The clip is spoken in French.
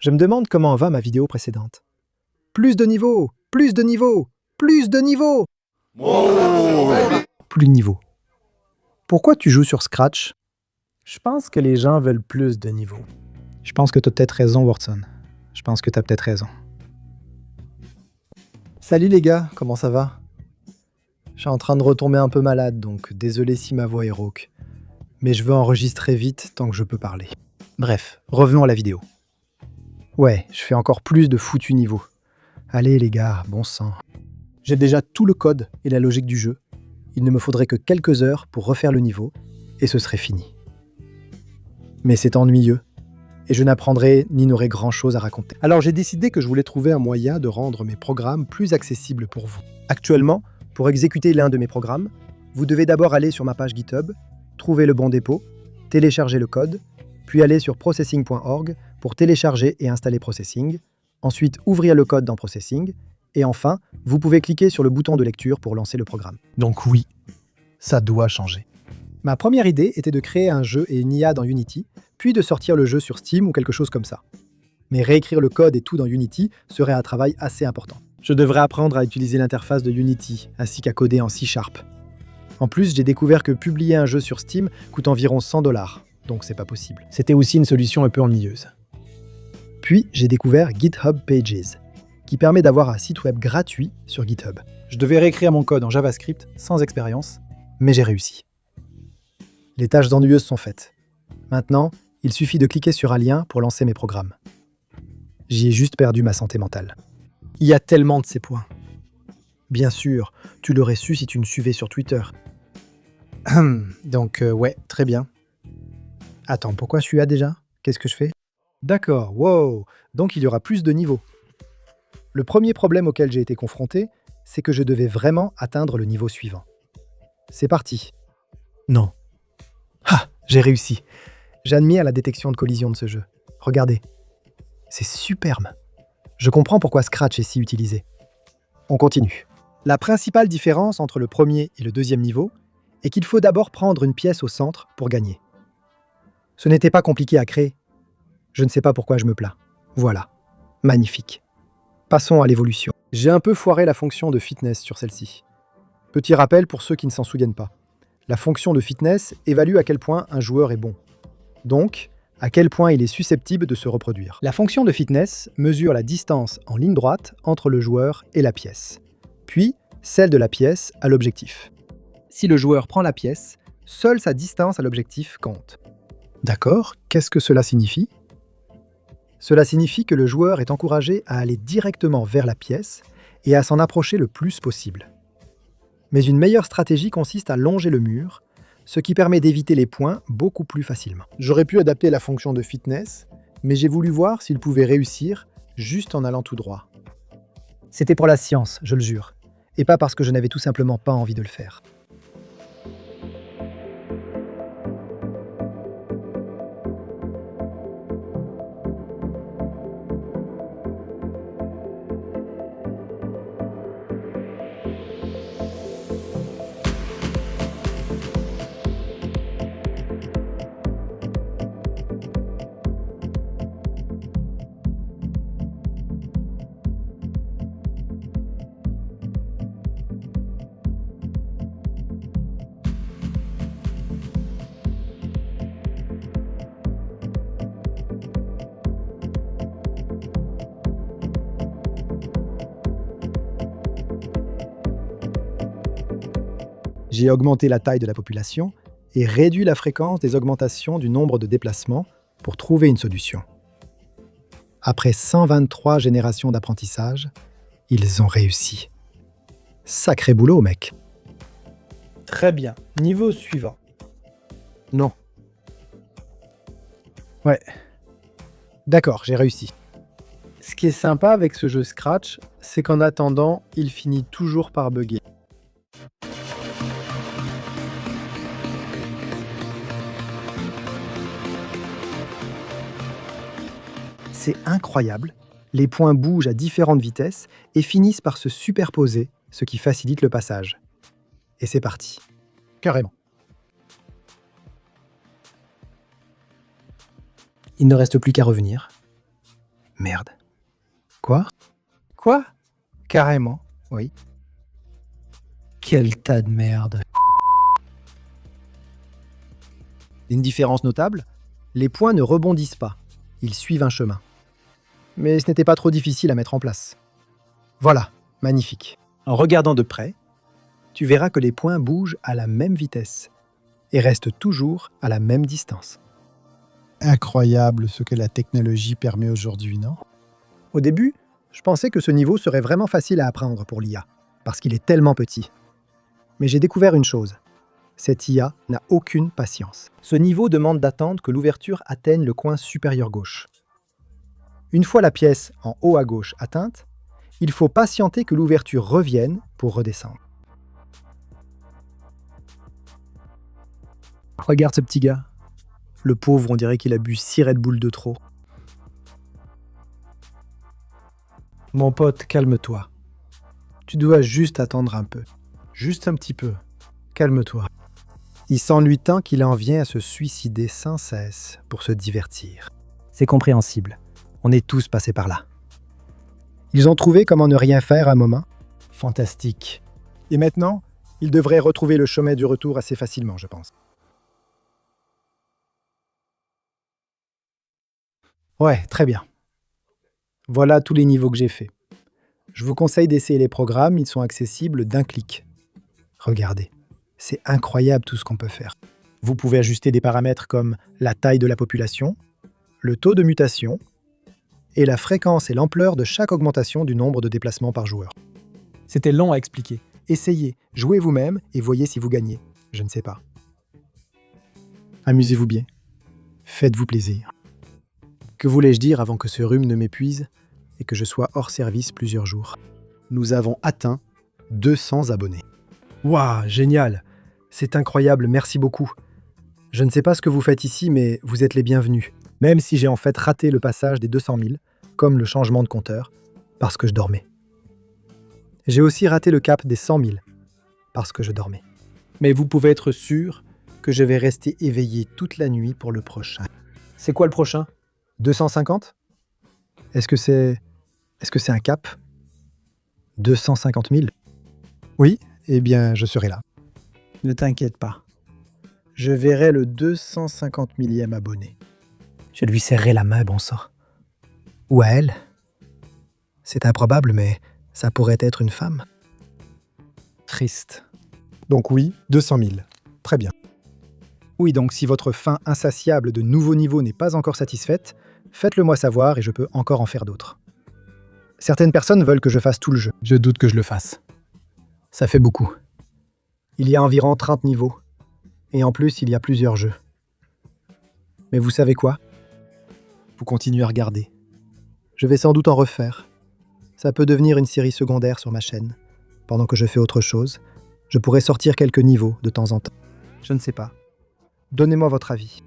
Je me demande comment va ma vidéo précédente. Plus de niveaux, plus de niveaux, plus de niveaux. Plus de niveaux. Pourquoi tu joues sur Scratch? Je pense que les gens veulent plus de niveaux. Je pense que tu as peut-être raison, Watson. Je pense que tu as peut-être raison. Salut les gars, comment ça va? Je suis en train de retomber un peu malade, donc désolé si ma voix est rauque. Mais je veux enregistrer vite tant que je peux parler. Bref, revenons à la vidéo. Ouais, je fais encore plus de foutus niveaux. Allez les gars, bon sang. J'ai déjà tout le code et la logique du jeu. Il ne me faudrait que quelques heures pour refaire le niveau, et ce serait fini. Mais c'est ennuyeux, et je n'apprendrai ni n'aurai grand-chose à raconter. Alors j'ai décidé que je voulais trouver un moyen de rendre mes programmes plus accessibles pour vous. Actuellement, pour exécuter l'un de mes programmes, vous devez d'abord aller sur ma page GitHub, trouver le bon dépôt, télécharger le code, puis aller sur processing.org pour télécharger et installer Processing, ensuite ouvrir le code dans Processing, et enfin, vous pouvez cliquer sur le bouton de lecture pour lancer le programme. Donc oui, ça doit changer. Ma première idée était de créer un jeu et une IA dans Unity, puis de sortir le jeu sur Steam ou quelque chose comme ça. Mais réécrire le code et tout dans Unity serait un travail assez important. Je devrais apprendre à utiliser l'interface de Unity, ainsi qu'à coder en C#. En plus, j'ai découvert que publier un jeu sur Steam coûte environ $100, donc c'est pas possible. C'était aussi une solution un peu ennuyeuse. Puis, j'ai découvert GitHub Pages, qui permet d'avoir un site web gratuit sur GitHub. Je devais réécrire mon code en JavaScript sans expérience, mais j'ai réussi. Les tâches ennuyeuses sont faites. Maintenant, il suffit de cliquer sur un lien pour lancer mes programmes. J'y ai juste perdu ma santé mentale. Il y a tellement de ces points. Bien sûr, tu l'aurais su si tu me suivais sur Twitter. Donc, ouais, très bien. Attends, pourquoi je suis là déjà? Qu'est-ce que je fais? D'accord, wow, donc il y aura plus de niveaux. Le premier problème auquel j'ai été confronté, c'est que je devais vraiment atteindre le niveau suivant. C'est parti. Non. Ah, j'ai réussi. J'admire la détection de collision de ce jeu. Regardez. C'est superbe. Je comprends pourquoi Scratch est si utilisé. On continue. La principale différence entre le premier et le deuxième niveau est qu'il faut d'abord prendre une pièce au centre pour gagner. Ce n'était pas compliqué à créer. Je ne sais pas pourquoi je me plains. Voilà. Magnifique. Passons à l'évolution. J'ai un peu foiré la fonction de fitness sur celle-ci. Petit rappel pour ceux qui ne s'en souviennent pas. La fonction de fitness évalue à quel point un joueur est bon. Donc, à quel point il est susceptible de se reproduire. La fonction de fitness mesure la distance en ligne droite entre le joueur et la pièce, puis celle de la pièce à l'objectif. Si le joueur prend la pièce, seule sa distance à l'objectif compte. D'accord, qu'est-ce que cela signifie? Cela signifie que le joueur est encouragé à aller directement vers la pièce et à s'en approcher le plus possible. Mais une meilleure stratégie consiste à longer le mur, ce qui permet d'éviter les points beaucoup plus facilement. J'aurais pu adapter la fonction de fitness, mais j'ai voulu voir s'il pouvait réussir juste en allant tout droit. C'était pour la science, je le jure, et pas parce que je n'avais tout simplement pas envie de le faire. J'ai augmenté la taille de la population et réduit la fréquence des augmentations du nombre de déplacements pour trouver une solution. Après 123 générations d'apprentissage, ils ont réussi. Sacré boulot, mec. Très bien. Niveau suivant. Non. Ouais. D'accord, j'ai réussi. Ce qui est sympa avec ce jeu Scratch, c'est qu'en attendant, il finit toujours par bugger. C'est incroyable. Les points bougent à différentes vitesses et finissent par se superposer, ce qui facilite le passage. Et c'est parti. Carrément. Il ne reste plus qu'à revenir. Merde. Quoi? Quoi? Carrément, oui. Quel tas de merde. Une différence notable, les points ne rebondissent pas, ils suivent un chemin. Mais ce n'était pas trop difficile à mettre en place. Voilà, magnifique. En regardant de près, tu verras que les points bougent à la même vitesse et restent toujours à la même distance. Incroyable ce que la technologie permet aujourd'hui, non? Au début, je pensais que ce niveau serait vraiment facile à apprendre pour l'IA, parce qu'il est tellement petit. Mais j'ai découvert une chose. Cette IA n'a aucune patience. Ce niveau demande d'attendre que l'ouverture atteigne le coin supérieur gauche. Une fois la pièce en haut à gauche atteinte, il faut patienter que l'ouverture revienne pour redescendre. Regarde ce petit gars. Le pauvre, on dirait qu'il a bu 6 Red Bull de trop. Mon pote, calme-toi. Tu dois juste attendre un peu. Juste un petit peu. Calme-toi. Il s'ennuie tant qu'il en vient à se suicider sans cesse pour se divertir. C'est compréhensible. On est tous passés par là. Ils ont trouvé comment ne rien faire à un moment. Fantastique. Et maintenant, ils devraient retrouver le chemin du retour assez facilement, je pense. Ouais, très bien. Voilà tous les niveaux que j'ai faits. Je vous conseille d'essayer les programmes, ils sont accessibles d'un clic. Regardez, c'est incroyable tout ce qu'on peut faire. Vous pouvez ajuster des paramètres comme la taille de la population, le taux de mutation, et la fréquence et l'ampleur de chaque augmentation du nombre de déplacements par joueur. C'était long à expliquer. Essayez, jouez vous-même et voyez si vous gagnez. Je ne sais pas. Amusez-vous bien. Faites-vous plaisir. Que voulais-je dire avant que ce rhume ne m'épuise et que je sois hors service plusieurs jours? Nous avons atteint 200 abonnés. Waouh, génial! C'est incroyable, merci beaucoup. Je ne sais pas ce que vous faites ici, mais vous êtes les bienvenus. Même si j'ai en fait raté le passage des 200 000, comme le changement de compteur, parce que je dormais. J'ai aussi raté le cap des 100 000, parce que je dormais. Mais vous pouvez être sûr que je vais rester éveillé toute la nuit pour le prochain. C'est quoi le prochain? 250? Est-ce que c'est un cap? 250 000? Oui, eh bien, je serai là. Ne t'inquiète pas. Je verrai le 250 millième abonné. Je lui serrerai la main, bon sang. Ou à elle. C'est improbable, mais ça pourrait être une femme. Triste. Donc oui, 200 000. Très bien. Oui, donc si votre faim insatiable de nouveaux niveaux n'est pas encore satisfaite, faites-le moi savoir et je peux encore en faire d'autres. Certaines personnes veulent que je fasse tout le jeu. Je doute que je le fasse. Ça fait beaucoup. Il y a environ 30 niveaux. Et en plus, il y a plusieurs jeux. Mais vous savez quoi? Vous continuez à regarder. Je vais sans doute en refaire. Ça peut devenir une série secondaire sur ma chaîne. Pendant que je fais autre chose, je pourrais sortir quelques niveaux de temps en temps. Je ne sais pas. Donnez-moi votre avis.